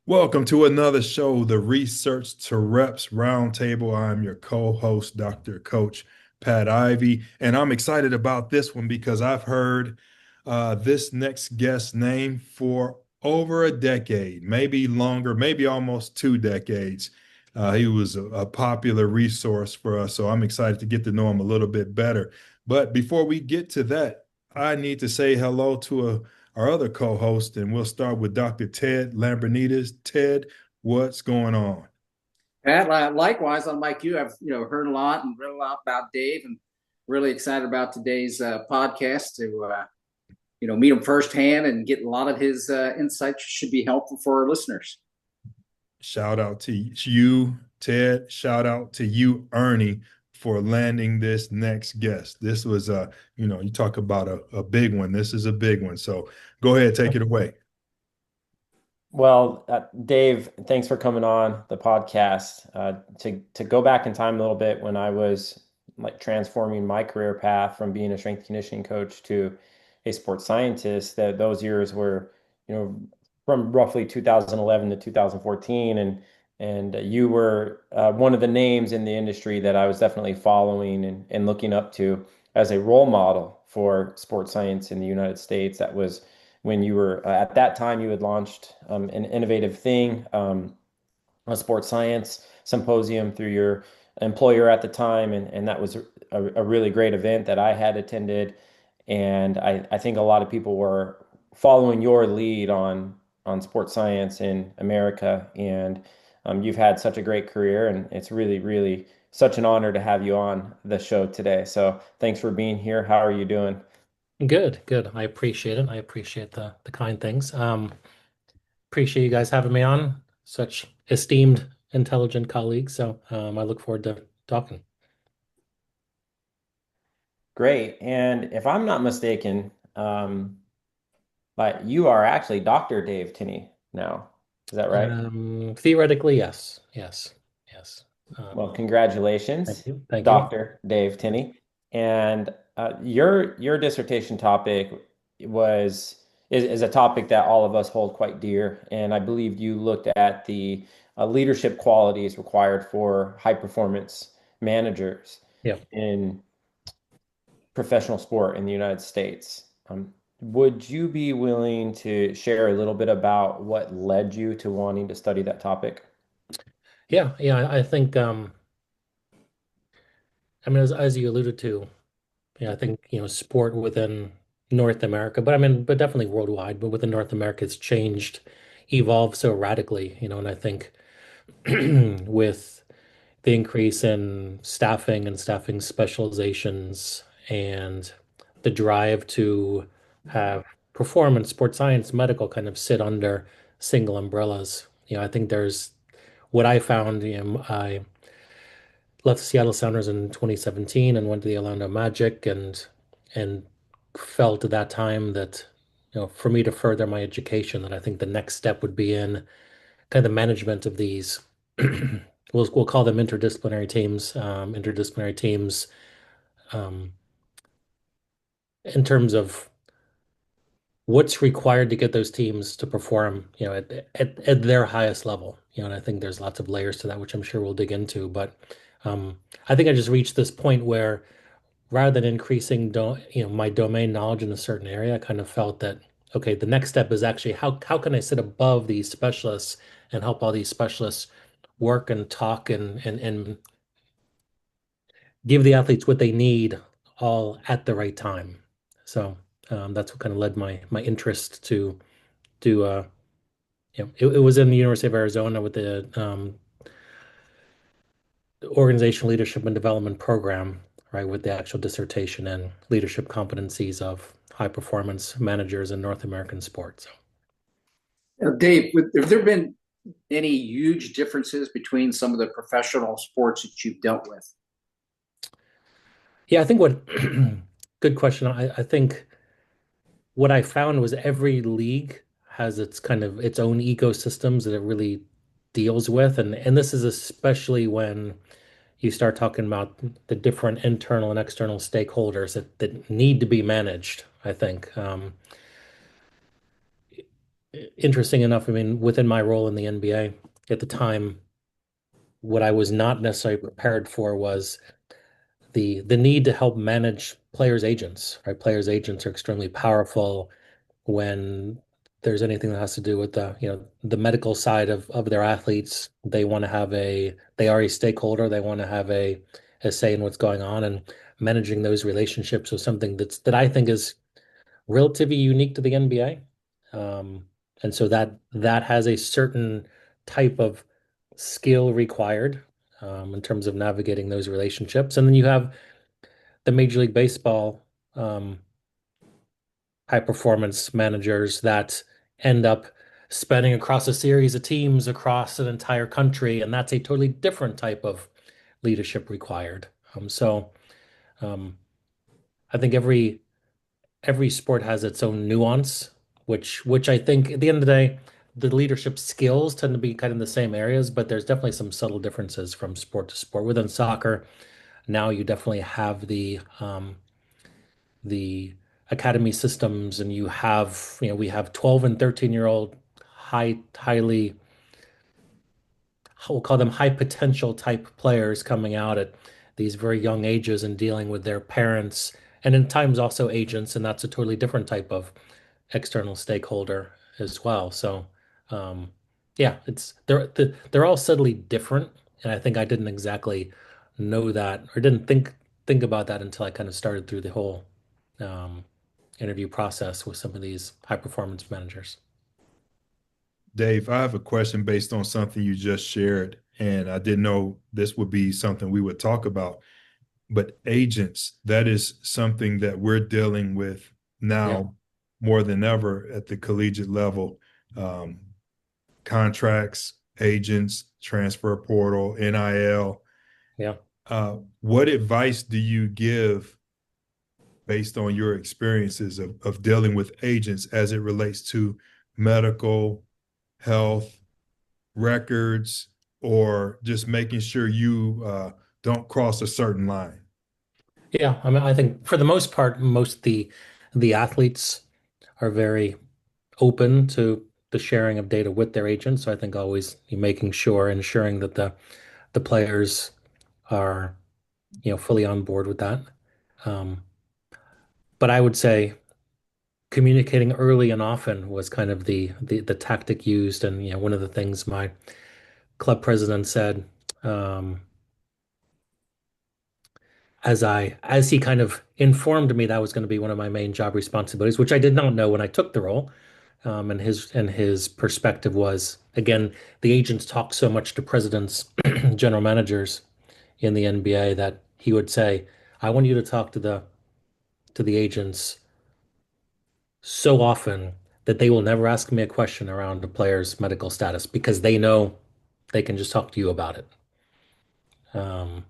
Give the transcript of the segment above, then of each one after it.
Welcome to another show, the Research to Reps Roundtable. I'm your co-host, Dr. Coach Pat Ivey, and I'm excited about this one because I've heard this next guest name for over a decade, maybe longer, maybe almost 2 decades. He was a popular resource for us, so I'm excited to get to know him a little bit better. But before we get to that, I need to say hello to our other co-host, and we'll start with Dr. Ted Lambrinides. Ted, what's going on? Pat, likewise, unlike you, I've heard a lot and read a lot about Dave, and really excited about today's podcast to meet him firsthand and get a lot of his insights. Should be helpful for our listeners. Shout out to you, Ted. Shout out to you, Ernie, for landing this next guest. This was you talk about a big one. This is a big one. So go ahead, take it away. Well, Dave, thanks for coming on the podcast. To go back in time a little bit, when I was like transforming my career path from being a strength conditioning coach to a sports scientist, that those years were, from roughly 2011 to 2014, and you were one of the names in the industry that I was definitely following and looking up to as a role model for sports science in the United States. That was when you were at that time you had launched an innovative thing, a sports science symposium through your employer at the time, and that was a really great event that I had attended, and I think a lot of people were following your lead on sports science in America, and you've had such a great career, and it's really, really such an honor to have you on the show today. So thanks for being here. How are you doing? Good, good. I appreciate it. I appreciate the kind things. Appreciate you guys having me on. Such esteemed, intelligent colleagues. So I look forward to talking. Great. And if I'm not mistaken, but you are actually Dr. Dave Tenney now. Is that right? Theoretically, yes, yes, yes. Well, Thank congratulations, you. Thank you. Dr. Dave Tenney. And your dissertation topic was is a topic that all of us hold quite dear. And I believe you looked at the leadership qualities required for high performance managers Yeah. in professional sport in the United States. Would you be willing to share a little bit about what led you to wanting to study that topic? Yeah, yeah. I think I mean as you alluded to, yeah, I think sport within North America, but I mean, but definitely worldwide, but within North America it's changed, evolved so radically, and I think with the increase in staffing and staffing specializations and the drive to have performance, sports science, medical kind of sit under single umbrellas. I think there's what I found, I left the Seattle Sounders in 2017 and went to the Orlando Magic and felt at that time that for me to further my education, that I think the next step would be in kind of management of these we'll call them interdisciplinary teams, um, in terms of what's required to get those teams to perform, at their highest level. And I think there's lots of layers to that, which I'm sure we'll dig into. But I think I just reached this point where rather than increasing my domain knowledge in a certain area, I kind of felt that okay, the next step is actually how can I sit above these specialists and help all these specialists work and talk and give the athletes what they need all at the right time. So that's what kind of led my interest to do. It was in the University of Arizona with the organizational leadership and development program, right, with the actual dissertation and leadership competencies of high performance managers in North American sports. Dave, have there been any huge differences between some of the professional sports that you've dealt with? Yeah, I think what good question. I think what I found was every league has its kind of its own ecosystems that it really deals with, and this is especially when you start talking about the different internal and external stakeholders that need to be managed. I think interesting enough, I mean, within my role in the NBA at the time, what I was not necessarily prepared for was the need to help manage players' agents, right? Players' agents are extremely powerful when there's anything that has to do with the medical side of their athletes. They are a stakeholder. They want to have a say in what's going on, and managing those relationships is something that I think is relatively unique to the NBA. And so that has a certain type of skill required in terms of navigating those relationships. And then you have the Major League Baseball high performance managers that end up spanning across a series of teams across an entire country, and that's a totally different type of leadership required. So um, I think every sport has its own nuance, which I think at the end of the day, the leadership skills tend to be kind of the same areas, but there's definitely some subtle differences from sport to sport. Within soccer, now you definitely have the academy systems, and we have 12 and 13-year-old highly, we'll call them high potential type players coming out at these very young ages and dealing with their parents and in times also agents, and that's a totally different type of external stakeholder as well. So yeah, they're all subtly different, and I think I didn't exactly know that or didn't think about that until I kind of started through the whole um, interview process with some of these high performance managers. Dave, I have a question based on something you just shared, and I didn't know this would be something we would talk about. But agents, that is something that we're dealing with Yeah, now more than ever at the collegiate level. Um, Contracts, agents, transfer portal, NIL. yeah. What advice do you give based on your experiences of dealing with agents as it relates to medical, health, records, or just making sure you don't cross a certain line? Yeah, I mean, I think for the most part, most the athletes are very open to the sharing of data with their agents. So I think always making sure, ensuring that the players are, fully on board with that. Um, but I would say communicating early and often was kind of the tactic used. And one of the things my club president said, um, as he kind of informed me that was going to be one of my main job responsibilities, which I did not know when I took the role. And his perspective was, again, the agents talk so much to presidents, general managers in the NBA that he would say, I want you to talk to the agents so often that they will never ask me a question around a player's medical status because they know they can just talk to you about it. Um,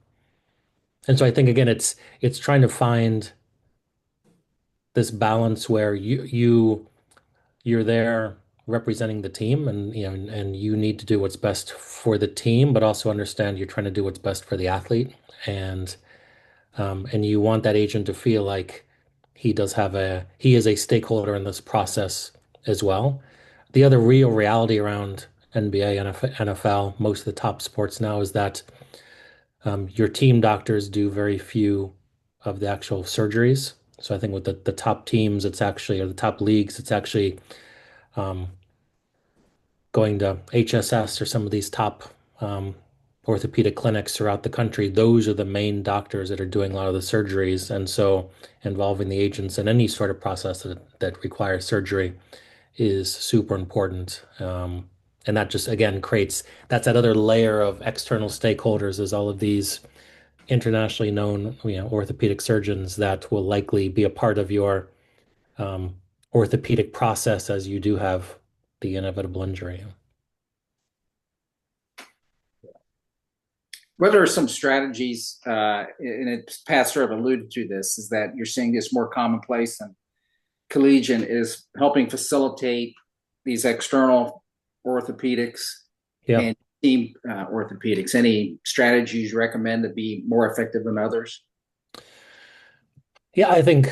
and so I think again, it's trying to find this balance where you're there representing the team, and and you need to do what's best for the team, but also understand you're trying to do what's best for the athlete, and you want that agent to feel like he is a stakeholder in this process as well. The other real reality around NBA, NFL, most of the top sports now is that your team doctors do very few of the actual surgeries. So I think with the top teams, it's actually, or the top leagues, it's actually um, going to HSS or some of these top um, orthopedic clinics throughout the country. Those are the main doctors that are doing a lot of the surgeries. And so involving the agents in any sort of process that requires surgery is super important. And that just, again, that's that other layer of external stakeholders, is all of these internationally known, orthopedic surgeons that will likely be a part of your um, orthopedic process as you do have the inevitable injury. What are some strategies, and it's Pat sort of alluded to this, is that you're seeing this more commonplace and collegiate is helping facilitate these external orthopedics Yeah. and team orthopedics. Any strategies you recommend to be more effective than others? Yeah, I think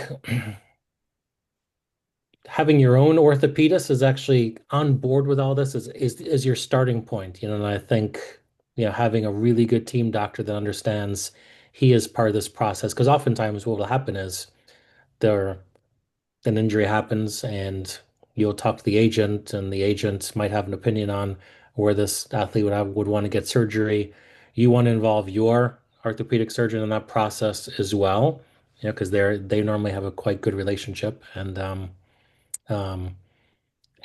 having your own orthopedist is actually on board with all this is your starting point, and I think, having a really good team doctor that understands he is part of this process. Because oftentimes what will happen is there an injury happens and you'll talk to the agent, and the agent might have an opinion on where this athlete would want to get surgery. You want to involve your orthopedic surgeon in that process as well, because they normally have a quite good relationship, um,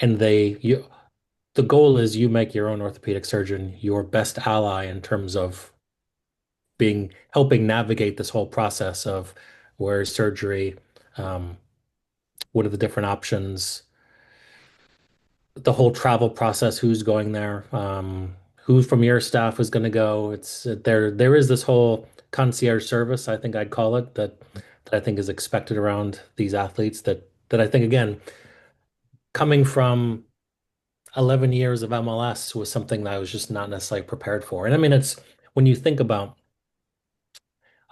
and the goal is you make your own orthopedic surgeon your best ally in terms of being helping navigate this whole process of where is surgery, um, what are the different options, the whole travel process, who's going there, who from your staff is going to go. It's there is this whole concierge service, I think I'd call it, that I think is expected around these athletes, that I think, again, coming from 11 years of MLS, was something that I was just not necessarily prepared for. And I mean, it's when you think about,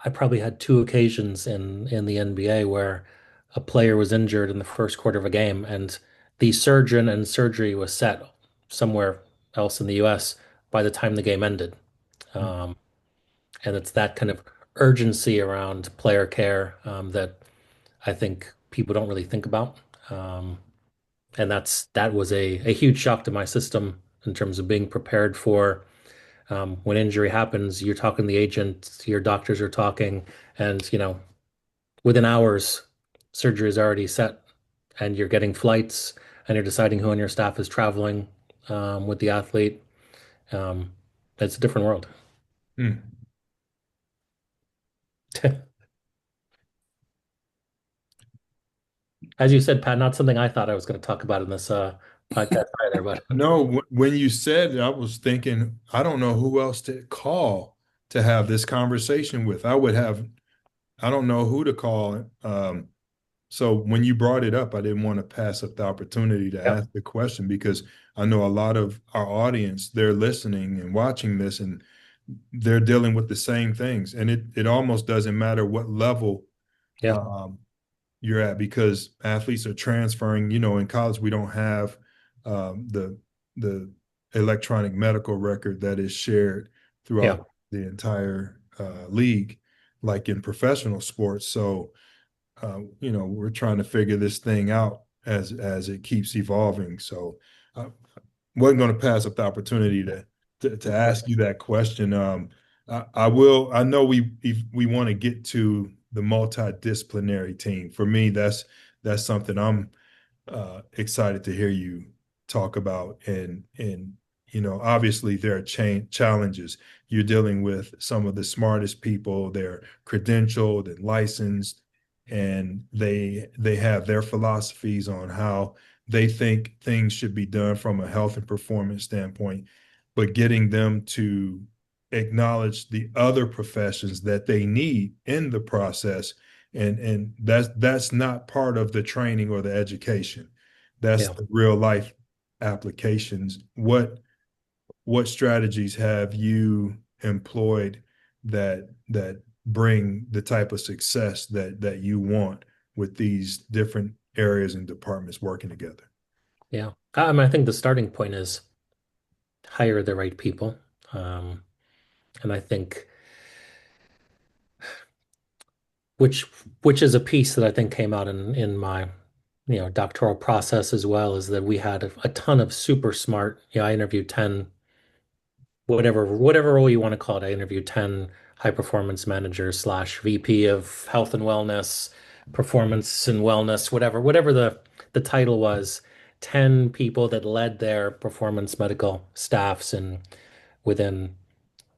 I probably had two occasions in the NBA where a player was injured in the first quarter of a game, and the surgeon and surgery was set somewhere else in the US by the time the game ended. Um, and it's that kind of urgency around player care, that I think people don't really think about. Um, and that was a huge shock to my system in terms of being prepared for, when injury happens. You're talking to the agent, your doctors are talking, and within hours, surgery is already set, and you're getting flights, and you're deciding who on your staff is traveling, with the athlete. Um, it's a different world. Hmm. As you said, Pat, not something I thought I was going to talk about in this podcast either, but No, when you said it, I was thinking, I don't know who else to call to have this conversation with. I don't know who to call. So when you brought it up, I didn't want to pass up the opportunity to yeah, ask the question, because I know a lot of our audience, they're listening and watching this, and they're dealing with the same things. And it almost doesn't matter what level yeah, um, you're at, because athletes are transferring. In college we don't have the electronic medical record that is shared yeah, throughout the entire league, like in professional sports. So we're trying to figure this thing out as it keeps evolving. So I wasn't going to pass up the opportunity to ask you that question. I will. I know we want to get to the multidisciplinary team. For me, that's something I'm excited to hear you talk about. And obviously there are challenges. You're dealing with some of the smartest people. They're credentialed and licensed, and they have their philosophies on how they think things should be done from a health and performance standpoint. But getting them to acknowledge the other professions that they need in the process, and that's not part of the training or the education. That's yeah. the real life applications. What strategies have you employed that bring the type of success that you want with these different areas and departments working together? Yeah. I mean, I think the starting point is hire the right people. Um, and I think which which is a piece that I think came out in my doctoral process as well, is that we had a ton of super smart. I interviewed 10, whatever role you want to call it. I interviewed 10 high performance managers slash VP of health and wellness, performance and wellness, whatever the title was. 10 people that led their performance medical staffs and within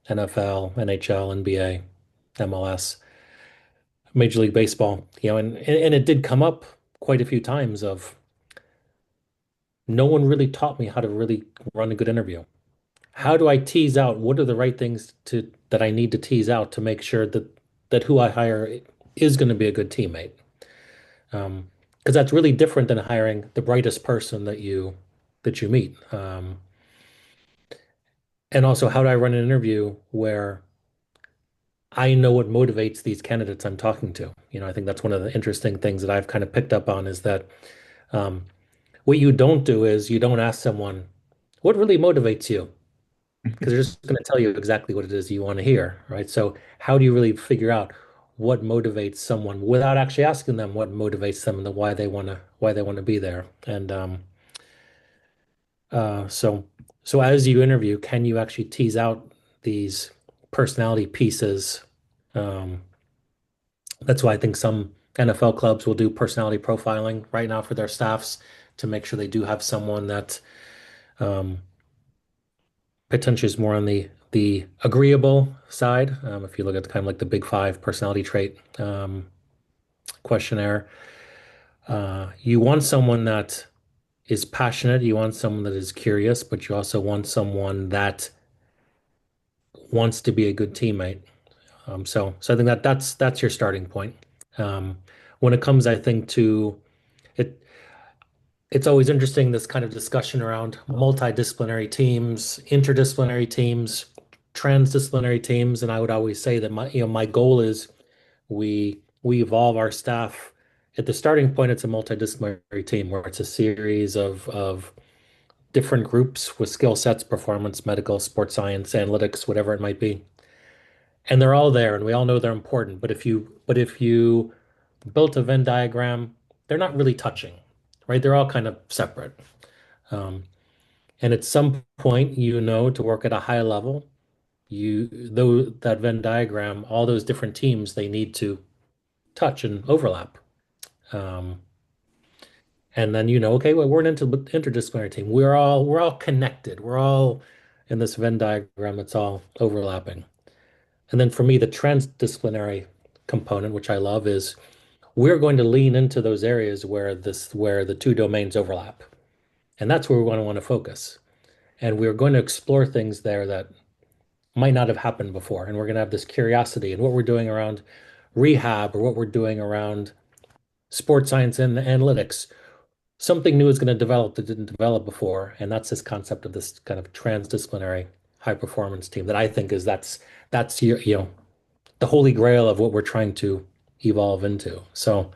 NFL, NHL, NBA, MLS, Major League Baseball. And it did come up quite a few times of, no one really taught me how to really run a good interview. How do I tease out what are the right things that I need to tease out to make sure that who I hire is going to be a good teammate? Because that's really different than hiring the brightest person that you meet. And also, how do I run an interview where I know what motivates these candidates I'm talking to? I think that's one of the interesting things that I've kind of picked up on, is that Um, what you don't do is you don't ask someone, what really motivates you? Because they're just going to tell you exactly what it is you want to hear, right? So how do you really figure out what motivates someone without actually asking them what motivates them and why they want to be there? And so as you interview, can you actually tease out these personality pieces? Um, that's why I think some NFL clubs will do personality profiling right now for their staffs to make sure they do have someone that um, potentially is more on the agreeable side. If you look at kind of like the Big Five personality trait questionnaire, you want someone that is passionate, you want someone that is curious, but you also want someone that wants to be a good teammate. So I think that that's your starting point. Um, when it comes, I think to it, it's always interesting this kind of discussion around multidisciplinary teams, interdisciplinary teams, transdisciplinary teams, and I would always say that my goal is we evolve our staff. At the starting point, it's a multidisciplinary team where it's a series of different groups with skill sets, performance, medical, sports science, analytics, whatever it might be. And they're all there, and we all know they're important. But if you built a Venn diagram, they're not really touching, right? They're all kind of separate. Um, and at some point, to work at a high level, though that Venn diagram, all those different teams, they need to touch and overlap. Um, and then okay, well, we're an interdisciplinary team. We're all connected. We're all in this Venn diagram. It's all overlapping. And then for me, the transdisciplinary component, which I love, is we're going to lean into those areas where the two domains overlap. And that's where we want to focus. And we're going to explore things there that might not have happened before. And we're going to have this curiosity and what we're doing around rehab or what we're doing around sports science and analytics. Something new is going to develop that didn't develop before. And that's this concept of this kind of transdisciplinary high performance team that I think that's the holy grail of what we're trying to evolve into. So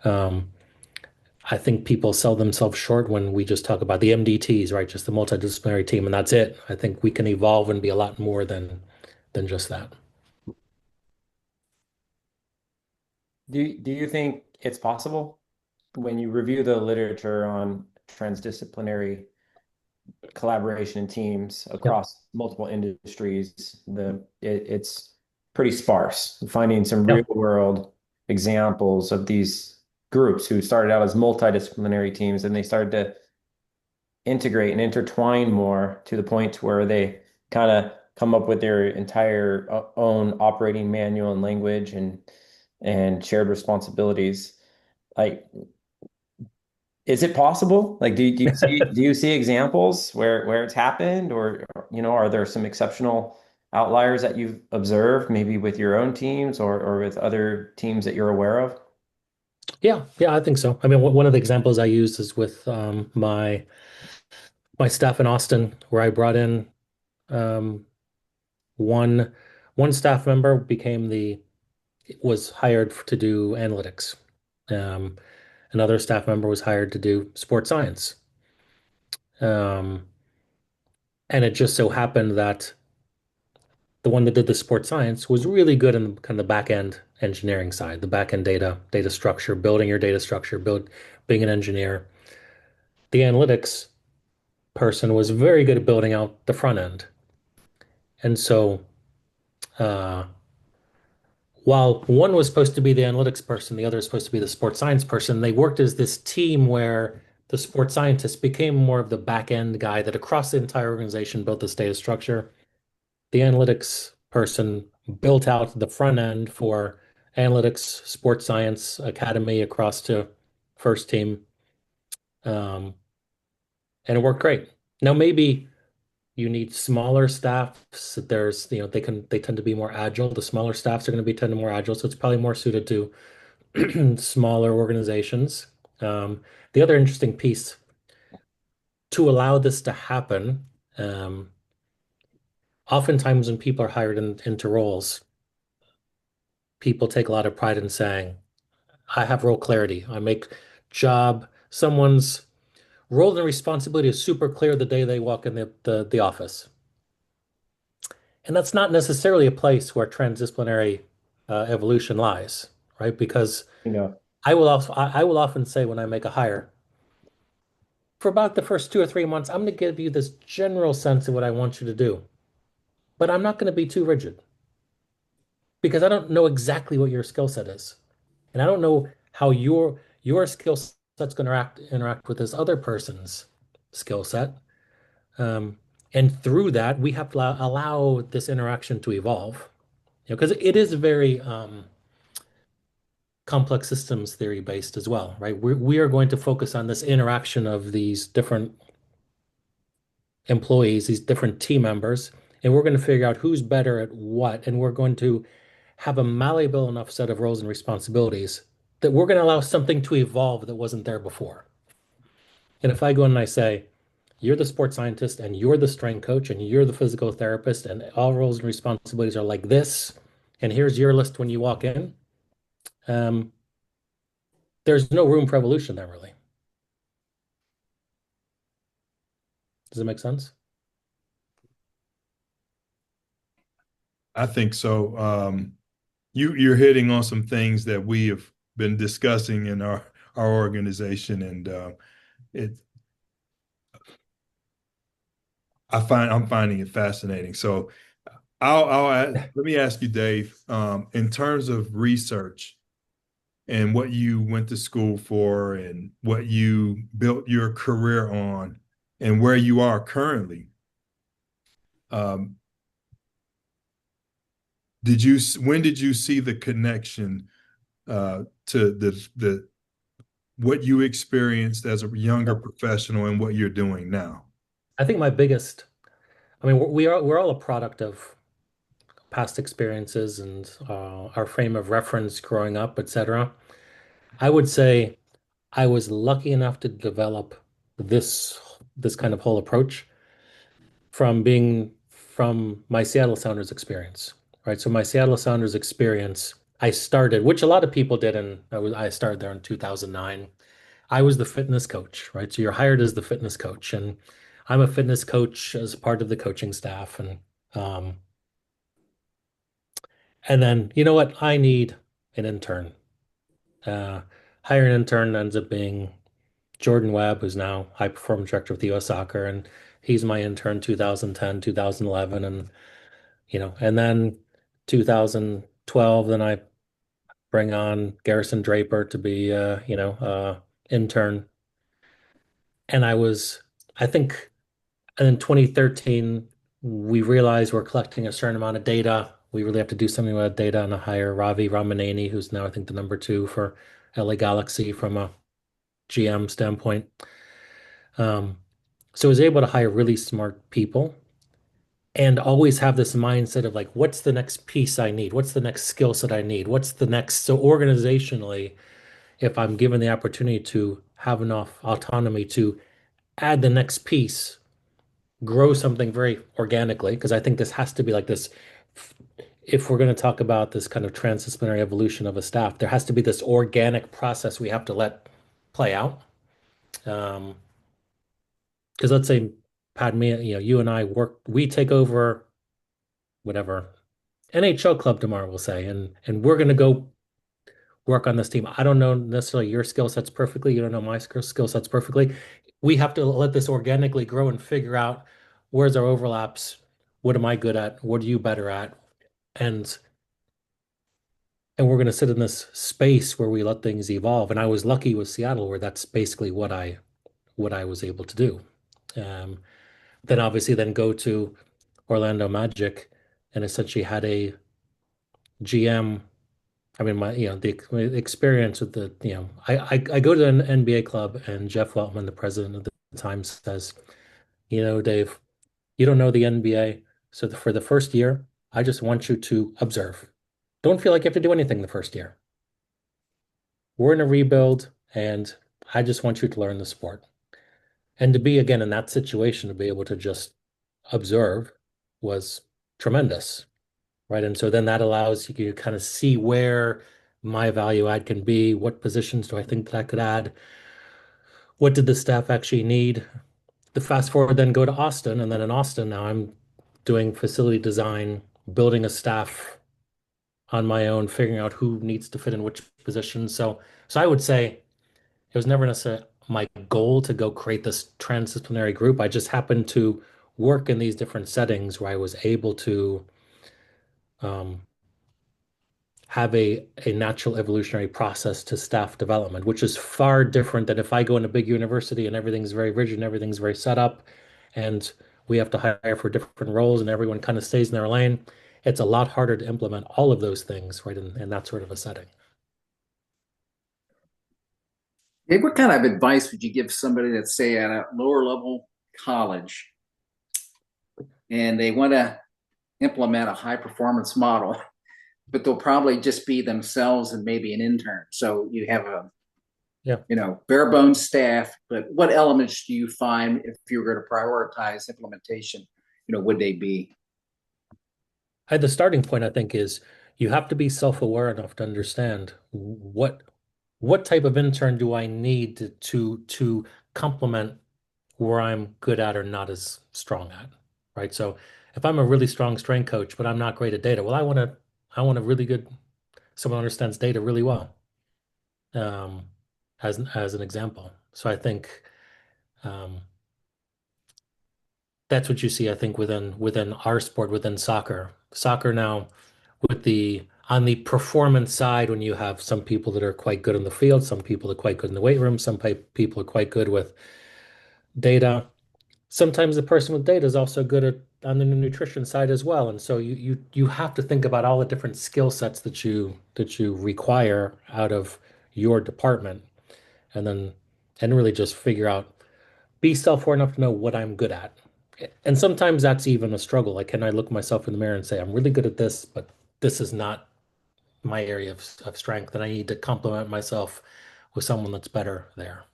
um, I think people sell themselves short when we just talk about the MDTs, right? Just the multidisciplinary team, and that's it. I think we can evolve and be a lot more than just that. Do you think it's possible when you review the literature on transdisciplinary collaboration in teams Yep. across multiple industries, it's pretty sparse. Finding some real Yeah. world examples of these groups who started out as multidisciplinary teams and they started to integrate and intertwine more to the point where they kind of come up with their entire own operating manual and language and shared responsibilities. Like, is it possible? Like, do you see examples where it's happened, or are there some exceptional outliers that you've observed, maybe with your own teams or with other teams that you're aware of? Yeah, I think so. I mean, one of the examples I use is with my staff in Austin, where I brought in um, one one staff member was hired to do analytics. Um, Another staff member was hired to do sports science. Um, and it just so happened that the one that did the sports science was really good in kind of the back end engineering side, the back end data structure, building your data structure, being an engineer. The analytics person was very good at building out the front end. And so uh, while one was supposed to be the analytics person, the other was supposed to be the sports science person, they worked as this team where the sports scientist became more of the back end guy that across the entire organization built this data structure. The analytics person built out the front end for analytics, sports science, academy across to first team. Um, and it worked great. Now, maybe you need smaller staffs. They tend to be more agile. The smaller staffs are going to be tend to more agile. So it's probably more suited to smaller organizations. The other interesting piece to allow this to happen, um, oftentimes when people are hired into roles, people take a lot of pride in saying, I have role clarity. I make job someone's role and responsibility is super clear the day they walk in the office. And that's not necessarily a place where transdisciplinary evolution lies, right? Because You know, I will often say when I make a hire, for about the first 2 or 3 months, I'm going to give you this general sense of what I want you to do, but I'm not going to be too rigid because I don't know exactly what your skill set is, and I don't know how your skill set's going to interact with this other person's skill set. Um, and through that, we have to allow this interaction to evolve, because it is very complex systems theory based as well, right? We are going to focus on this interaction of these different employees, these different team members, and we're going to figure out who's better at what, and we're going to have a malleable enough set of roles and responsibilities that we're going to allow something to evolve that wasn't there before. And if I go in and I say, you're the sports scientist and you're the strength coach and you're the physical therapist and all roles and responsibilities are like this, and here's your list when you walk in, um, there's no room for evolution there, really. Does it make sense? I think so. You're hitting on some things that we have been discussing in our organization, and it I'm finding it fascinating. So let me ask you, Dave, in terms of research and what you went to school for and what you built your career on and where you are currently. Um, when did you see the connection to the what you experienced as a younger professional and what you're doing now? I think my biggest, I mean, we're all a product of past experiences and our frame of reference growing up, etc. I would say I was lucky enough to develop this this kind of whole approach from my Seattle Sounders experience, right? So my Seattle Sounders experience, I started, which a lot of people did, and I started there in 2009. I was the fitness coach, right? So you're hired as the fitness coach, and I'm a fitness coach as part of the coaching staff, um, and then you know what? I need an intern. Uh, Hire an intern ends up being Jordan Webb, who's now high performance director with US Soccer, and he's my intern 2010, 2011, and and then 2012, then I bring on Garrison Draper to be intern. And I think, and in 2013, we realized we're collecting a certain amount of data. We really have to do something with that data and hire Ravi Ramaneni, who's now I think the number two for LA Galaxy from a GM standpoint. Um, so I was able to hire really smart people and always have this mindset of like, what's the next piece I need? What's the next skill set I need? What's the next? So organizationally, if I'm given the opportunity to have enough autonomy to add the next piece, grow something very organically, because I think this has to be like this. If we're going to talk about this kind of transdisciplinary evolution of a staff, there has to be this organic process we have to let play out. Because let's say, Pat, me, you and I work, we take over whatever NHL club tomorrow, we'll say, and we're going to go work on this team. I don't know necessarily your skill sets perfectly. You don't know my skill sets perfectly. We have to let this organically grow and figure out where's our overlaps. What am I good at? What are you better at? And and we're going to sit in this space where we let things evolve. And I was lucky with Seattle, where that's basically what I was able to do. Um, then obviously then go to Orlando Magic and essentially had a GM. I mean, the experience with I go to an NBA club and Jeff Weltman, the president of the time, says, Dave, you don't know the NBA, so for the first year, I just want you to observe. Don't feel like you have to do anything the first year. We're in a rebuild, and I just want you to learn the sport. And to be again in that situation, to be able to just observe was tremendous, right? And so then that allows you to kind of see where my value add can be. What positions do I think that I could add? what did the staff actually need? The fast forward then go to Austin, and then in Austin now I'm doing facility design, building a staff on my own, figuring out who needs to fit in which position. So I would say it was never necessarily my goal to go create this transdisciplinary group. I just happened to work in these different settings where I was able to um, have a natural evolutionary process to staff development, which is far different than if I go in a big university and everything's very rigid and everything's very set up, and we have to hire for different roles and everyone kind of stays in their lane. It's a lot harder to implement all of those things right in that sort of a setting. Hey, what kind of advice would you give somebody that's, say, at a lower level college and they want to implement a high performance model, but they'll probably just be themselves and maybe an intern? So you have a Yeah. bare bones staff, but what elements do you find, if you're going to prioritize implementation, would they be? The starting point, I think, is you have to be self-aware enough to understand what type of intern do I need to complement where I'm good at or not as strong at, right? So if I'm a really strong strength coach, but I'm not great at data, well, I want a really good someone who understands data really well, um, as an example. So I think um, that's what you see, I think, within our sport, within soccer. Soccer now, with the on the performance side, when you have some people that are quite good in the field, some people are quite good in the weight room, some people are quite good with data. Sometimes the person with data is also good at on the nutrition side as well. And so you have to think about all the different skill sets that you require out of your department, and then and really just figure out, be self-aware enough to know what I'm good at. And sometimes that's even a struggle. Like, can I look myself in the mirror and say, I'm really good at this, but this is not my area of strength, and I need to complement myself with someone that's better there.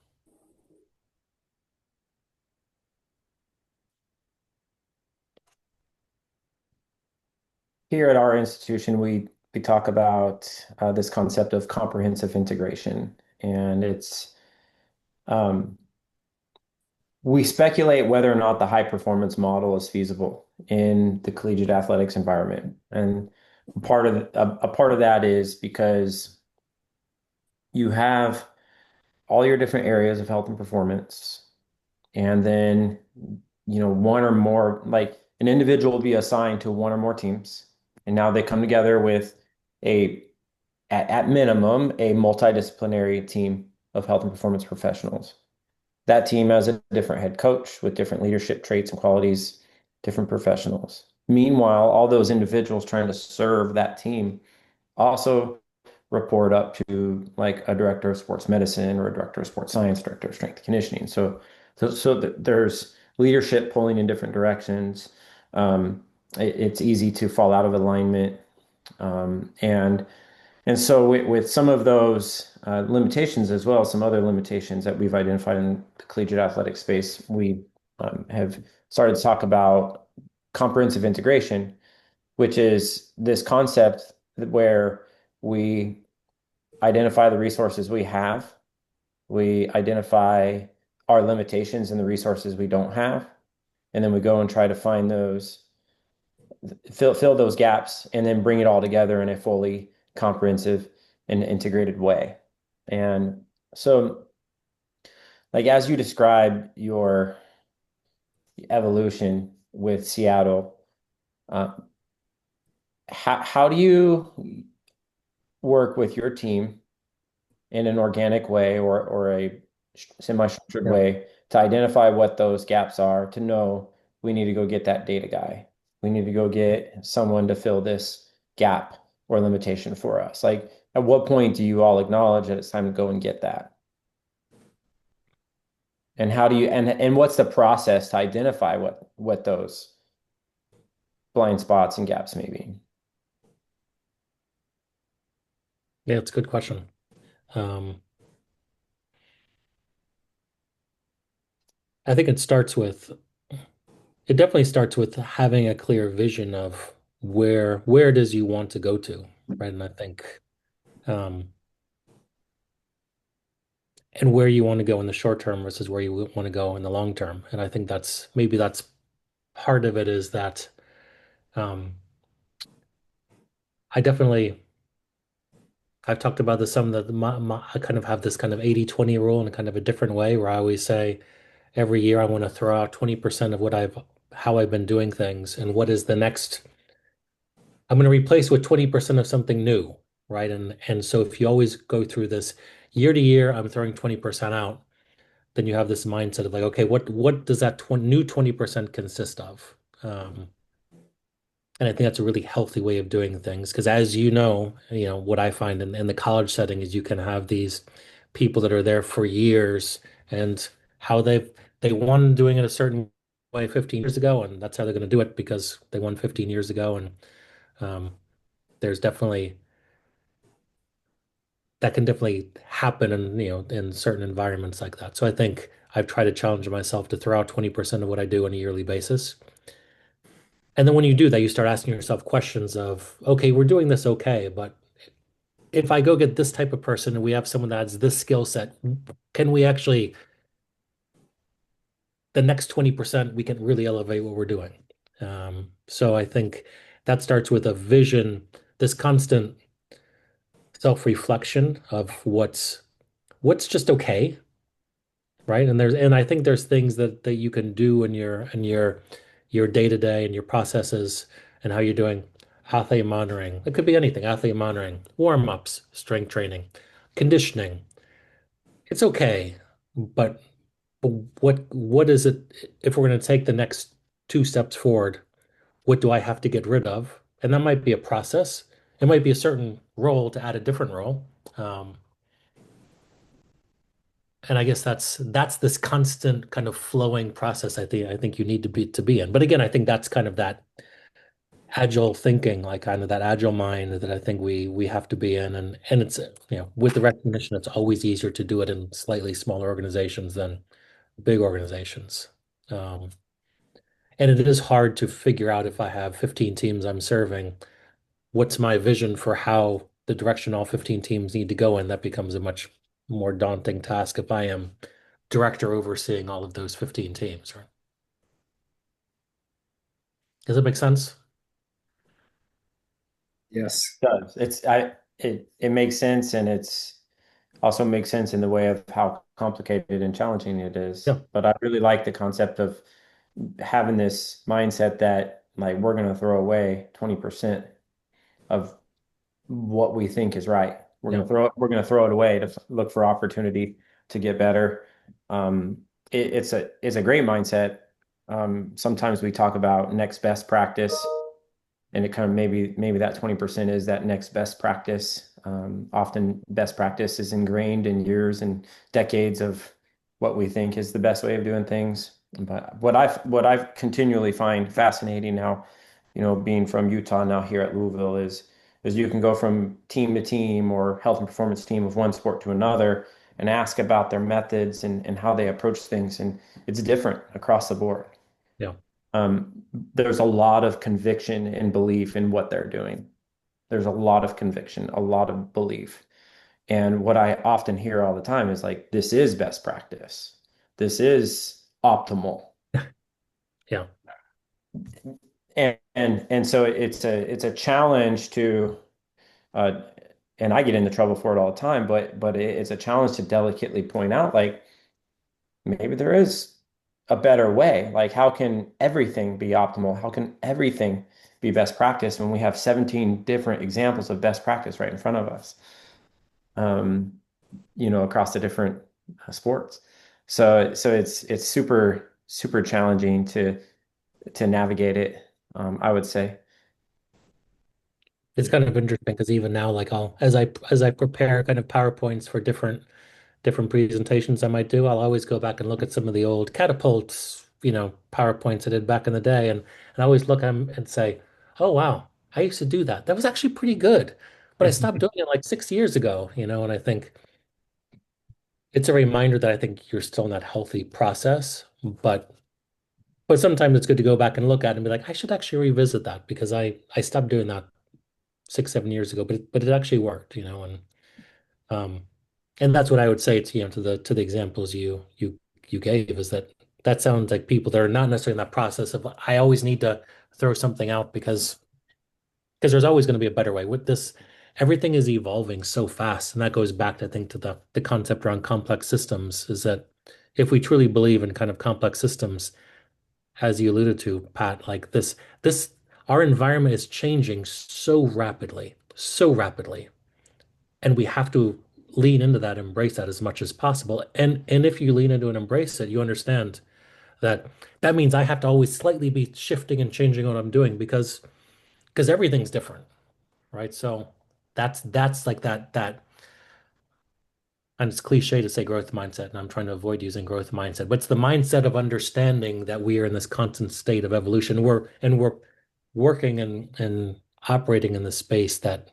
Here at our institution, we talk about this concept of comprehensive integration, and it's um, we speculate whether or not the high performance model is feasible in the collegiate athletics environment, and a part of that is because you have all your different areas of health and performance, and then one or more, like an individual will be assigned to one or more teams, and now they come together with a at minimum a multidisciplinary team of health and performance professionals. That team has a different head coach with different leadership traits and qualities, different professionals. Meanwhile, all those individuals trying to serve that team also report up to like a director of sports medicine or a director of sports science, director of strength and conditioning. So there's leadership pulling in different directions. It's easy to fall out of alignment, and so with some of those limitations, as well as some other limitations that we've identified in the collegiate athletic space, we have started to talk about comprehensive integration, which is this concept where we identify the resources we have, we identify our limitations and the resources we don't have, and then we go and try to find those, fill those gaps, and then bring it all together in a fully comprehensive and integrated way. And so, like as you describe your evolution with Seattle, uh, how do you work with your team in an organic way or a semi-structured way to identify what those gaps are, to know we need to go get that data guy. We need to go get someone to fill this gap or limitation for us. Like, at what point do you all acknowledge that it's time to go and get that? And how do you and what's the process to identify what those blind spots and gaps may be? Yeah, it's a good question. Um, I think it definitely starts with having a clear vision of where it is you want to go to, right? And I think um, and where you want to go in the short term versus where you want to go in the long term. And I think that's part of it is that um, I definitely I've talked about this some that I kind of have this kind of 80-20 rule in a kind of a different way where I always say every year I want to throw out 20% of how I've been doing things and what is the next I'm going to replace with 20% of something new, right? And so if you always go through this year to year, I'm throwing 20% out, then you have this mindset of like, okay, what does that new 20% consist of? And I think that's a really healthy way of doing things because as you know, what I find in the college setting is you can have these people that are there for years and how they won doing it a certain way 15 years ago, and that's how they're going to do it because they won 15 years ago. And um, there's definitely that can definitely happen in in certain environments like that. So I think I've tried to challenge myself to throw out 20% of what I do on a yearly basis. And then when you do that, you start asking yourself questions of, okay, we're doing this okay, but if I go get this type of person and we have someone that has this skill set, can we actually, the next 20%, we can really elevate what we're doing. So I think that starts with a vision, this constant self-reflection of what's just okay, right? And I think there's things that you can do in your day-to-day and your processes and how you're doing athlete monitoring. It could be anything, athlete monitoring, warm-ups, strength training, conditioning. It's okay, but, but what is it if we're going to take the next two steps forward? What do I have to get rid of? And that might be a process. It might be a certain role to add a different role. Um, And I guess that's this constant kind of flowing process I think you need to be in. But again, I think that's kind of that agile thinking, like kind of that agile mind that I think we have to be in. And it's with the recognition, it's always easier to do it in slightly smaller organizations than big organizations. Um, and it is hard to figure out if I have 15 teams I'm serving, what's my vision for how the direction all 15 teams need to go in. That becomes a much more daunting task if I am director overseeing all of those 15 teams, right? Does that make sense? Yes. Does. It makes sense, and it's also makes sense in the way of how complicated and challenging it is. Yeah. But I really like the concept of having this mindset that like we're going to throw away 20% of what we think is right. Yeah. We're going to throw it away to look for opportunity to get better. It's a great mindset. Sometimes we talk about next best practice, and it kind of maybe that 20% is that next best practice. Often best practice is ingrained in years and decades of what we think is the best way of doing things. But what I've continually find fascinating now, being from Utah now here at Louisville is you can go from team to team or health and performance team of one sport to another and ask about their methods and how they approach things. And it's different across the board. Yeah. There's a lot of conviction and belief in what they're doing. There's a lot of conviction, a lot of belief. And what I often hear all the time is like, this is best practice. This is optimal. Yeah. And so it's a challenge to uh, and I get into trouble for it all the time, but it's a challenge to delicately point out like maybe there is a better way. Like how can everything be optimal? How can everything be best practice when we have 17 different examples of best practice right in front of us? Um, across the different sports. So it's super challenging to navigate it. I would say. It's kind of interesting because even now, like as I prepare kind of PowerPoints for different presentations I might do, I'll always go back and look at some of the old catapults, PowerPoints I did back in the day, and I always look at them and say, "Oh wow, I used to do that. That was actually pretty good." But I stopped doing it like 6 years ago, and I think it's a reminder that I think you're still in that healthy process, but sometimes it's good to go back and look at it and be like, I should actually revisit that because I stopped doing that 6, 7 years ago, but it actually worked, and um and that's what I would say to, to the examples you gave, is that that sounds like people that are not necessarily in that process of I always need to throw something out because there's always going to be a better way. With this, everything is evolving so fast, and that goes back, I think, to the concept around complex systems, is that if we truly believe in kind of complex systems, as you alluded to, Pat, like this our environment is changing so rapidly, and we have to lean into that, embrace that as much as possible. And if you lean into and embrace it, you understand that that means I have to always slightly be shifting and changing what I'm doing because everything's different, right? So that's like that, and it's cliche to say growth mindset, and I'm trying to avoid using growth mindset, but it's the mindset of understanding that we are in this constant state of evolution. We're working and operating in the space that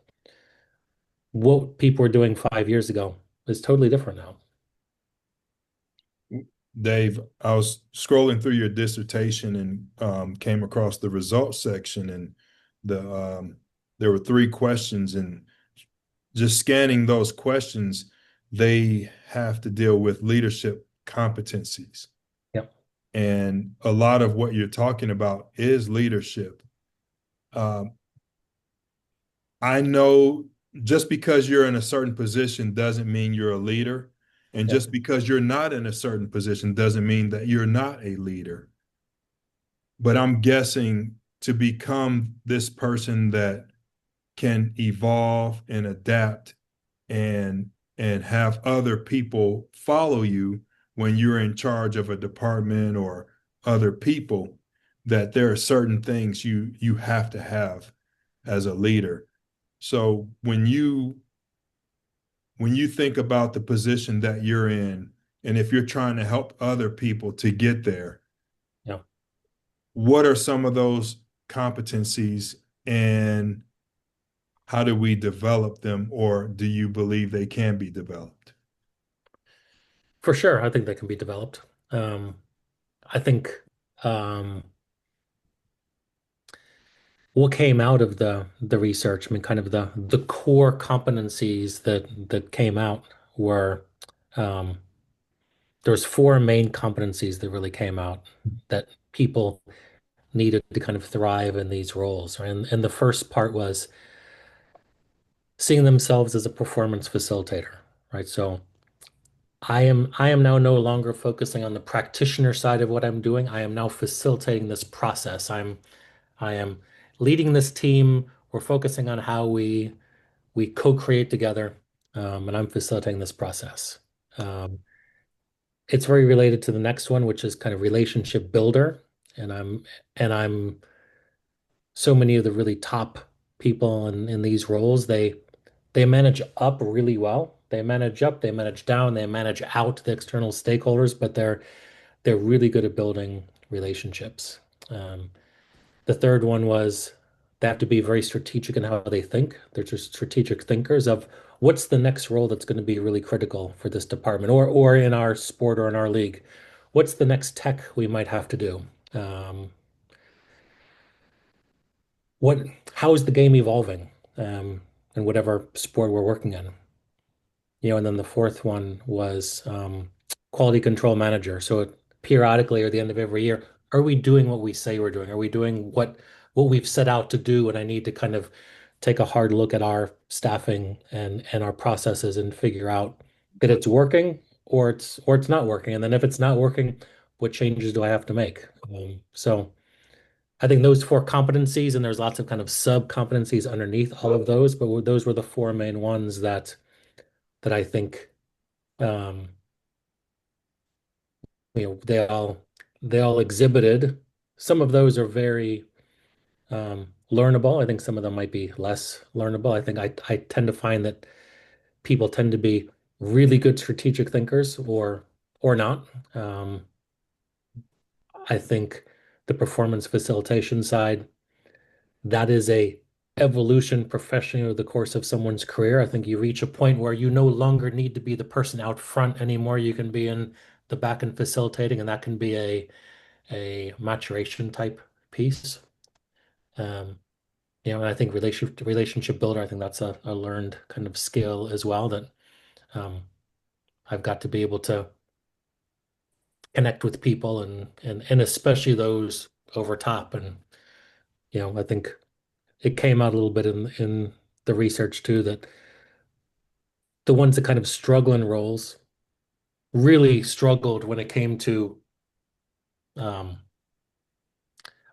what people were doing 5 years ago is totally different now. Dave, I was scrolling through your dissertation and came across the results section, and there were 3 questions, and just scanning those questions, they have to deal with leadership competencies. Yep. And a lot of what you're talking about is leadership. Um, I know just because you're in a certain position doesn't mean you're a leader. And Yep. just because you're not in a certain position doesn't mean that you're not a leader. But I'm guessing to become this person that can evolve and adapt and have other people follow you when you're in charge of a department or other people, that there are certain things you have to have as a leader. So when you think about the position that you're in, and if you're trying to help other people to get there, Yeah. what are some of those competencies, and how do we develop them, or do you believe they can be developed? For sure, I think that can be developed. Um, I think um, what came out of the research, I mean, kind of the core competencies that came out were um, there's 4 main competencies that really came out that people needed to kind of thrive in these roles, right? And the first part was seeing themselves as a performance facilitator, right? So I am now no longer focusing on the practitioner side of what I'm doing. I am now facilitating this process. I am leading this team. We're focusing on how we co-create together, and I'm facilitating this process. Um, it's very related to the next one, which is kind of relationship builder, and I'm so many of the really top people in these roles, they manage up really well. They manage up, they manage down, they manage out the external stakeholders, but they're really good at building relationships. Um, the third one was they have to be very strategic in how they think. They're just strategic thinkers of what's the next role that's going to be really critical for this department or in our sport or in our league. What's the next tech we might have to do? Um, what how is the game evolving in whatever sport we're working in? And then the fourth one was quality control manager. So periodically or at the end of every year, are we doing what we say we're doing? Are we doing what we've set out to do? And I need to kind of take a hard look at our staffing and our processes and figure out that it's working or it's not working. And then if it's not working, what changes do I have to make? So I think those 4 competencies, and there's lots of kind of sub competencies underneath all of those, but those were the 4 main ones that I think um, they all exhibited. Some of those are very learnable. I think some of them might be less learnable. I think I tend to find that people tend to be really good strategic thinkers or not. Um, I think the performance facilitation side, that is a evolution professionally over the course of someone's career. I think you reach a point where you no longer need to be the person out front anymore. You can be in the back and facilitating, and that can be a maturation type piece. Um, and I think relationship builder, I think that's a learned kind of skill as well that um, I've got to be able to connect with people and especially those over top. And I think it came out a little bit in the research too that the ones that kind of struggle in roles really struggled when it came to um,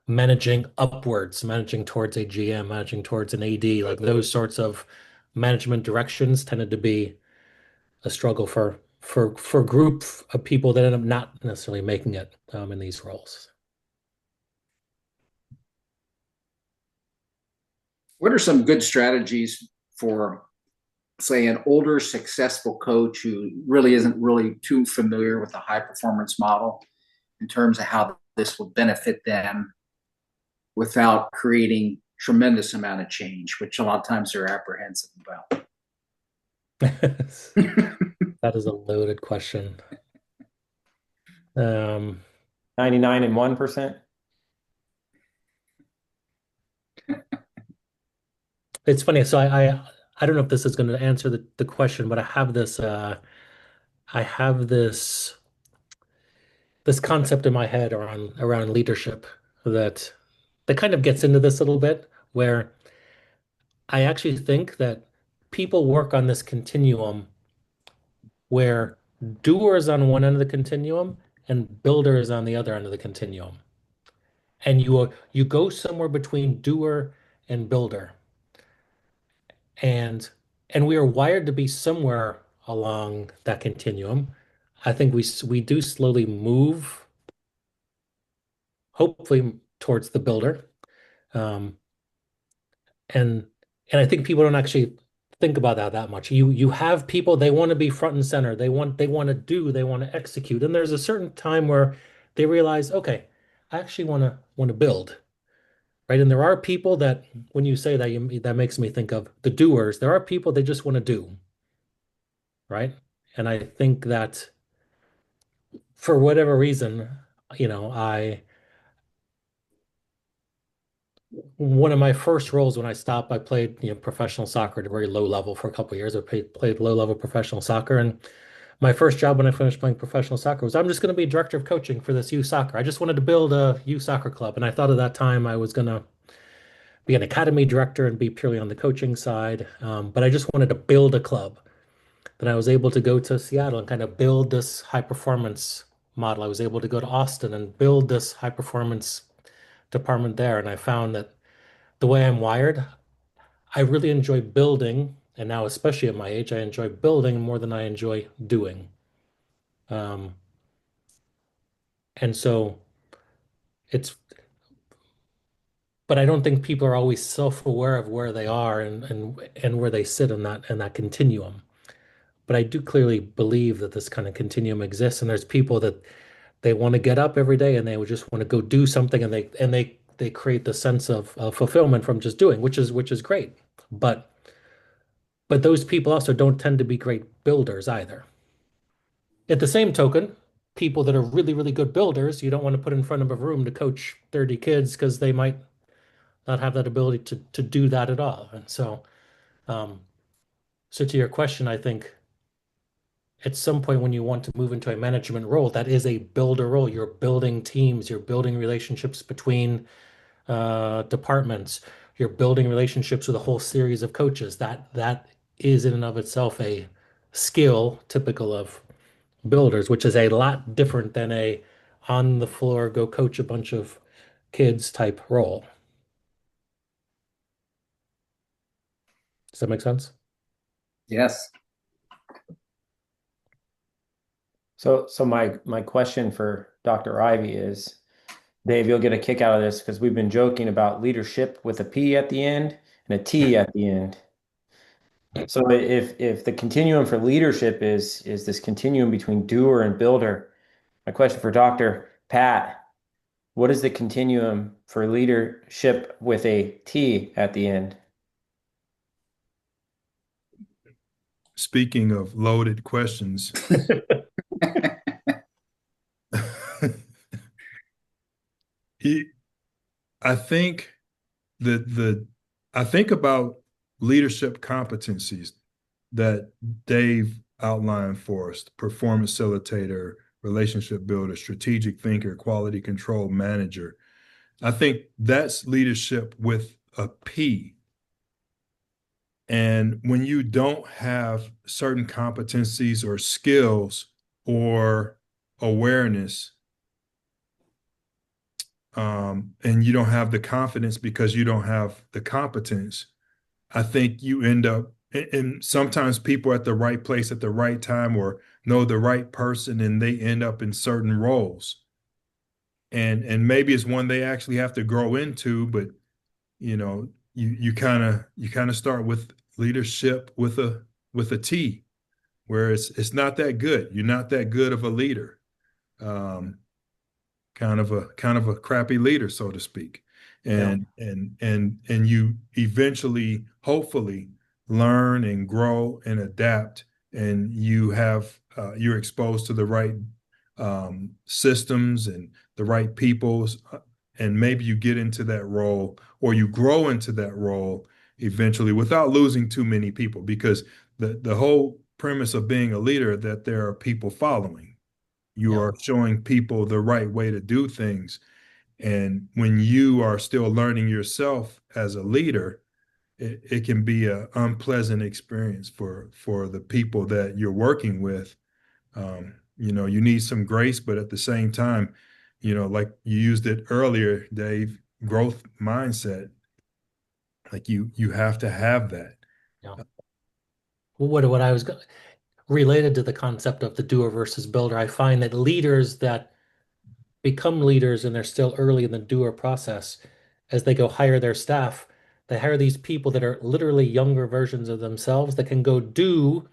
managing upwards, managing towards a GM, managing towards an AD, like those sorts of management directions tended to be a struggle for a group of people that end up not necessarily making it in these roles. What are some good strategies for, say, an older successful coach who really isn't really too familiar with the high performance model in terms of how this will benefit them without creating tremendous amount of change, which a lot of times they're apprehensive about? That is a loaded question. 99 and 1%. It's funny. So I don't know if this is going to answer the question, but I have this concept in my head around leadership that kind of gets into this a little bit, where I actually think that people work on this continuum where doers on one end of the continuum and builders on the other end of the continuum. And you go somewhere between doer and builder. And we are wired to be somewhere along that continuum. I think we do slowly move, hopefully, towards the builder. Um, and I think people don't actually think about that much. You have people, they want to be front and center. They want to do, they want to execute. And there's a certain time where they realize, okay, I actually want to build. Right. And there are people that when you say that, that makes me think of the doers. There are people they just want to do. Right. And I think that for whatever reason, I one of my first roles when I stopped, I played, professional soccer at a very low level for a couple of years. I played low level professional soccer. And my first job when I finished playing professional soccer was I'm just going to be director of coaching for this youth soccer. I just wanted to build a youth soccer club. And I thought at that time I was going to be an academy director and be purely on the coaching side. But I just wanted to build a club. Then I was able to go to Seattle and kind of build this high performance model. I was able to go to Austin and build this high performance department there. And I found that the way I'm wired, I really enjoy building. And now, especially at my age, I enjoy building more than I enjoy doing. Um, and so it's, but I don't think people are always self-aware of where they are and where they sit in that continuum. But I do clearly believe that this kind of continuum exists, and there's people that they want to get up every day and they would just want to go do something, and they create the sense of fulfillment from just doing, which is great. But those people also don't tend to be great builders either. At the same token, people that are really, really good builders, you don't want to put in front of a room to coach 30 kids because they might not have that ability to do that at all. And um, so to your question, I think at some point when you want to move into a management role, that is a builder role. You're building teams, you're building relationships between departments, you're building relationships with a whole series of coaches. That is in and of itself a skill typical of builders, which is a lot different than a on the floor go coach a bunch of kids type role. Does that make sense? Yes. So my question for Dr. Ivey is, Dave, you'll get a kick out of this because we've been joking about leadership with a P at the end and a T at the end. So if the continuum for leadership is this continuum between doer and builder, my question for Dr. Pat, what is the continuum for leadership with a T at the end? Speaking of loaded questions, I think I think about leadership competencies that Dave outlined for us: performance facilitator, relationship builder, strategic thinker, quality control manager. I think that's leadership with a P. And when you don't have certain competencies or skills or awareness, and you don't have the confidence because you don't have the competence, I think you end up, and sometimes people are at the right place at the right time or know the right person, and they end up in certain roles. And maybe it's one they actually have to grow into, but you kind of start with leadership with a T, where it's not that good. You're not that good of a leader. Um, kind of a crappy leader, so to speak. Yeah. And you eventually, hopefully, learn and grow and adapt, and you're exposed to the right systems and the right peoples, and maybe you get into that role or you grow into that role eventually without losing too many people, because the whole premise of being a leader that there are people following. You Yeah. are showing people the right way to do things. And when you are still learning yourself as a leader, it can be an unpleasant experience for the people that you're working with. You need some grace, but at the same time, like you used it earlier, Dave, growth mindset. Like you have to have that. Yeah. What I was related to the concept of the doer versus builder, I find that leaders that become leaders and they're still early in the doer process, as they go hire their staff, they hire these people that are literally younger versions of themselves that can go do.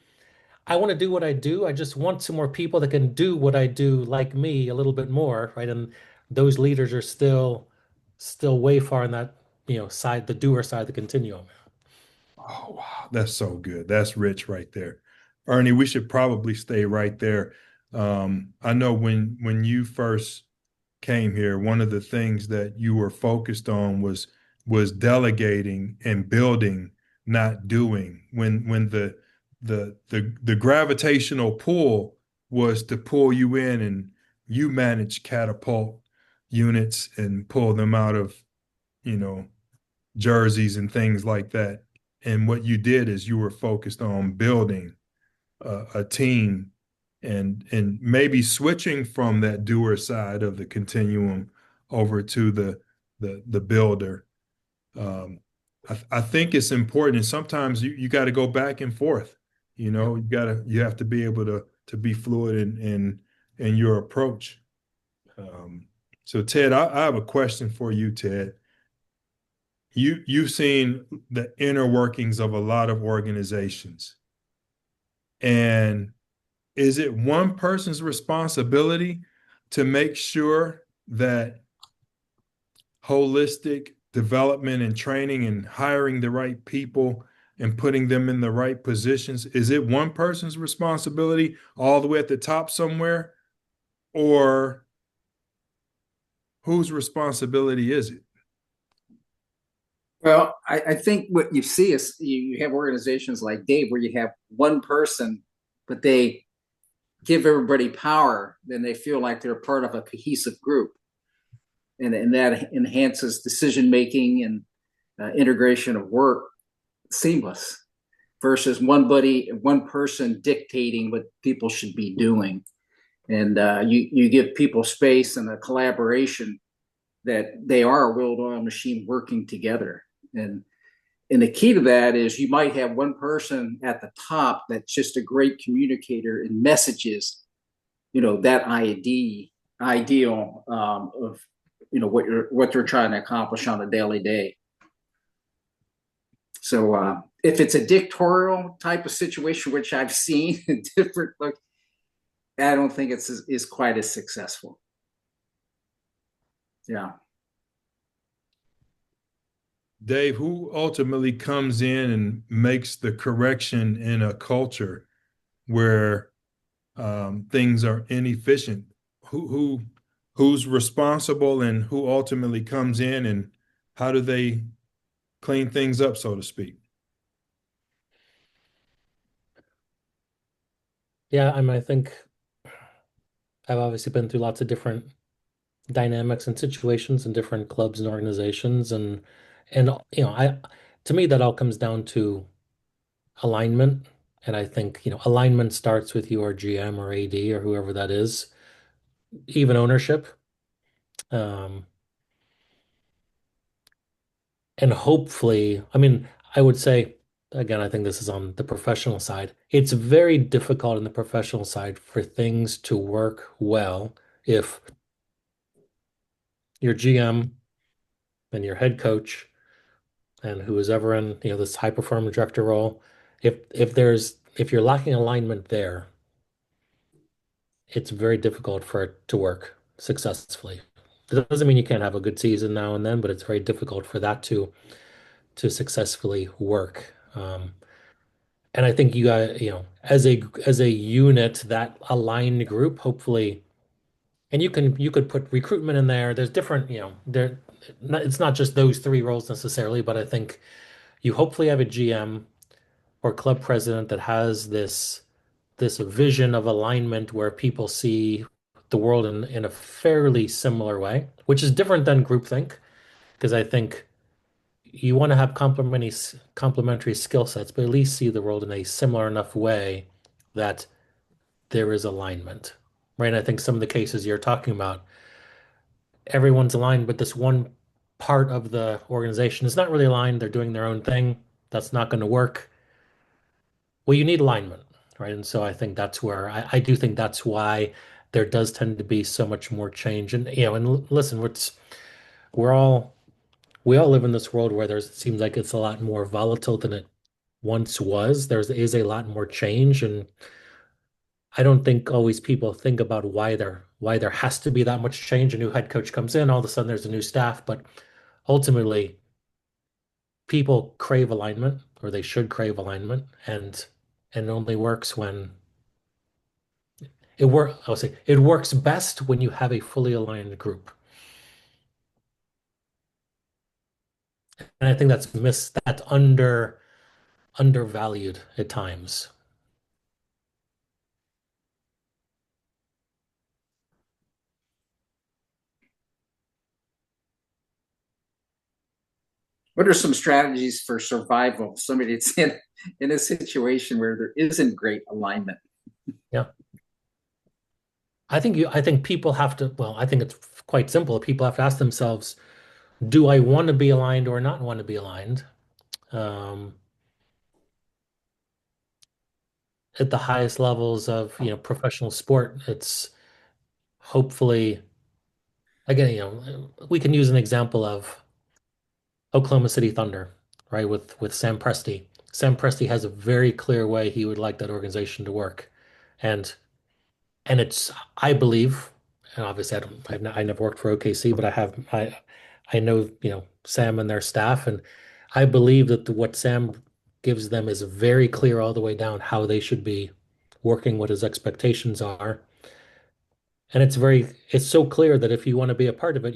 I want to do what I do. I just want some more people that can do what I do like me a little bit more, right? And those leaders are still way far in that, side, the doer side of the continuum. Oh, wow. That's so good. That's rich right there. Ernie, we should probably stay right there. I know when you first came here, one of the things that you were focused on was delegating and building, not doing. When the gravitational pull was to pull you in, and you manage catapult units and pull them out of, you know, jerseys and things like that. And what you did is you were focused on building a team, and maybe switching from that doer side of the continuum over to the builder. I think it's important, and sometimes you got to go back and forth. Yep. You have to be able to be fluid in your approach. So Ted, I have a question for you, Ted. You've seen the inner workings of a lot of organizations, and is it one person's responsibility to make sure that holistic development and training and hiring the right people and putting them in the right positions, is it one person's responsibility all the way at the top somewhere, or whose responsibility is it? Well, I think what you see is you have organizations like Dave where you have one person, but they give everybody power, then they feel like they're part of a cohesive group. And that enhances decision making and integration of work seamless versus one person dictating what people should be doing. And you give people space and a collaboration that they are a well-oiled machine working together. And the key to that is you might have one person at the top that's just a great communicator and messages, that ideal of what they're trying to accomplish on a daily day. So if it's a dictatorial type of situation, which I've seen in different, I don't think it's is quite as successful. Yeah. Dave, who ultimately comes in and makes the correction in a culture where things are inefficient? Who's responsible, and who ultimately comes in, and how do they clean things up, so to speak? Yeah, I mean, I think I've obviously been through lots of different dynamics and situations in different clubs and organizations, and I to me that all comes down to alignment. And I think, alignment starts with your GM or AD or whoever that is, even ownership. Um, and hopefully, I mean, I would say, again, I think this is on the professional side. It's very difficult in the professional side for things to work well if your GM and your head coach and who is ever in, this high performance director role, if you're lacking alignment there, it's very difficult for it to work successfully. It doesn't mean you can't have a good season now and then, but it's very difficult for that to successfully work. And I think you got, as a unit, that aligned group, hopefully, and you could put recruitment in there. There's different, it's not just those three roles necessarily, but I think you hopefully have a GM or club president that has this vision of alignment where people see the world in a fairly similar way, which is different than groupthink, because I think you want to have complementary skill sets, but at least see the world in a similar enough way that there is alignment, right? And I think some of the cases you're talking about, everyone's aligned, but this one part of the organization is not really aligned. They're doing their own thing. That's not going to work. Well, you need alignment, right? And so I think that's where I do think that's why there does tend to be so much more change. And listen, we're all we all live in this world where it seems like it's a lot more volatile than it once was. There is a lot more change, and I don't think always people think about why there has to be that much change. A new head coach comes in, all of a sudden there's a new staff, but ultimately people crave alignment, or they should crave alignment, and it only works when I'll say it works best when you have a fully aligned group. And I think that's undervalued at times. What are some strategies for survival? Somebody that's in a situation where there isn't great alignment. Yeah. I think people have to, well, I think it's quite simple. People have to ask themselves, do I want to be aligned or not want to be aligned? Um, at the highest levels of, professional sport, it's hopefully, again, we can use an example of Oklahoma City Thunder, right? With Sam Presti. Sam Presti has a very clear way he would like that organization to work. And it's, I believe, and obviously I never worked for OKC, but I know, Sam and their staff, and I believe that what Sam gives them is very clear all the way down how they should be working, what his expectations are. And it's so clear that if you want to be a part of it,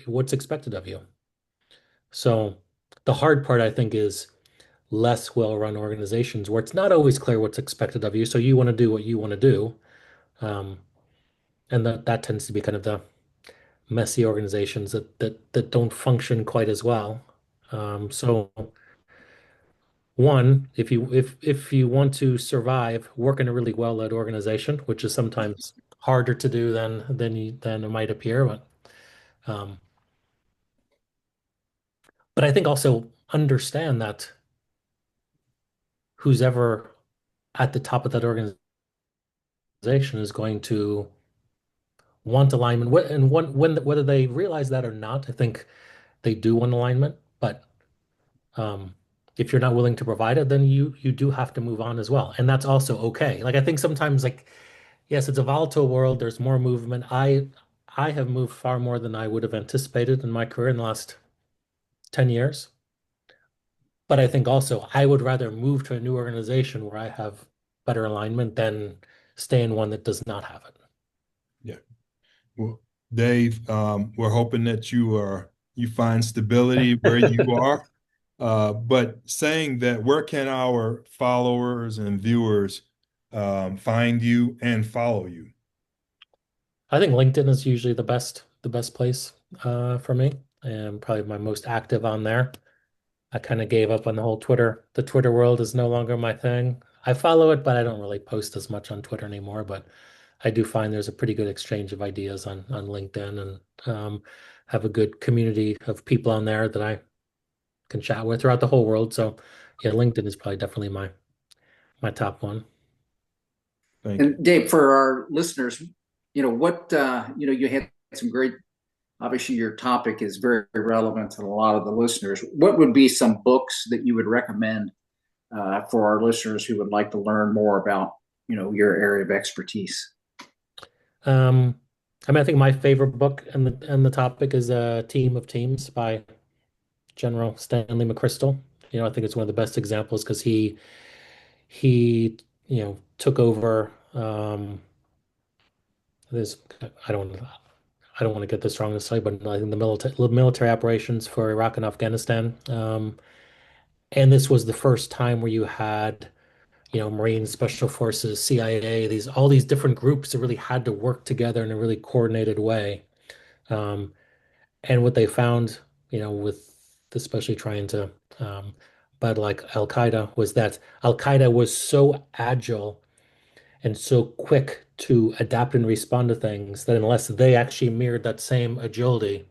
what's expected of you. So the hard part, I think, is less well-run organizations where it's not always clear what's expected of you. So you want to do what you want to do. Um, and that tends to be kind of the messy organizations that don't function quite as well. So one, if you want to survive, work in a really well-led organization, which is sometimes harder to do than it might appear, um, but I think also understand that who's ever at the top of that organization is going to want alignment. And whether they realize that or not, I think they do want alignment. But um, if you're not willing to provide it, then you do have to move on as well, and that's also okay. Like I think sometimes, like yes, it's a volatile world. There's more movement. I have moved far more than I would have anticipated in my career in the last 10 years. But I think also I would rather move to a new organization where I have better alignment than stay in one that does not have it. Yeah. Well, Dave, we're hoping that you find stability where you are. But saying that, where can our followers and viewers find you and follow you? I think LinkedIn is usually the best place for me, and probably my most active on there. I kind of gave up on the whole Twitter. The Twitter world is no longer my thing. I follow it, but I don't really post as much on Twitter anymore. But I do find there's a pretty good exchange of ideas on LinkedIn, and have a good community of people on there that I can chat with throughout the whole world. So yeah, LinkedIn is probably definitely my top one. Thank you. And Dave, for our listeners, what you had some great. Obviously, your topic is very relevant to a lot of the listeners. What would be some books that you would recommend for our listeners who would like to learn more about, your area of expertise? Um, I think my favorite book and the topic is Team of Teams by General Stanley McChrystal. I think it's one of the best examples because he took over this. I don't I don't want to get this wrong necessarily, but I think the military operations for Iraq and Afghanistan. And this was the first time where you had Marines, Special Forces, CIA, all these different groups that really had to work together in a really coordinated way. Um, and what they found, with especially trying to battle like Al Qaeda, was that Al Qaeda was so agile and so quick to adapt and respond to things that unless they actually mirrored that same agility,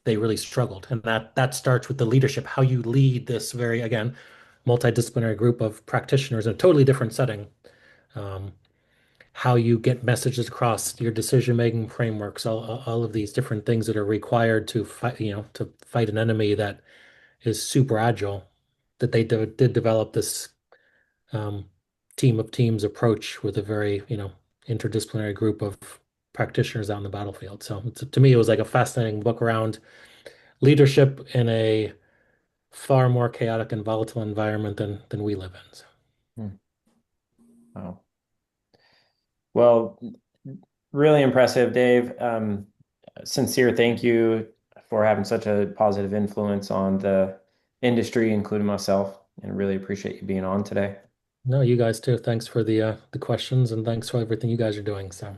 they really struggled. And that starts with the leadership, how you lead this very, again, multidisciplinary group of practitioners in a totally different setting. Um, how you get messages across your decision-making frameworks, all of these different things that are required to fight, to fight an enemy that is super agile, that they did develop this um, team of teams approach with a very, interdisciplinary group of practitioners out in the battlefield. So to me, it was like a fascinating book around leadership in a far more chaotic and volatile environment than we live in. So. Hmm. Wow. Well, really impressive, Dave. Sincere thank you for having such a positive influence on the industry, including myself, and really appreciate you being on today. No, you guys too. Thanks for the questions and thanks for everything you guys are doing. So,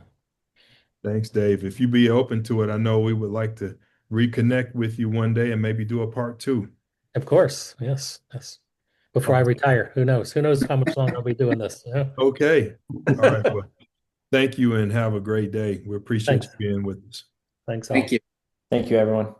Thanks, Dave. If you be open to it, I know we would like to reconnect with you one day and maybe do a part two. of course, yes, yes. Before I Awesome. retire, who knows? Who knows how much longer I'll be doing this? Yeah. Okay. All right. Well, thank you and have a great day. We appreciate Thanks. you being with us. Thanks Thank all. you. Thank you, everyone.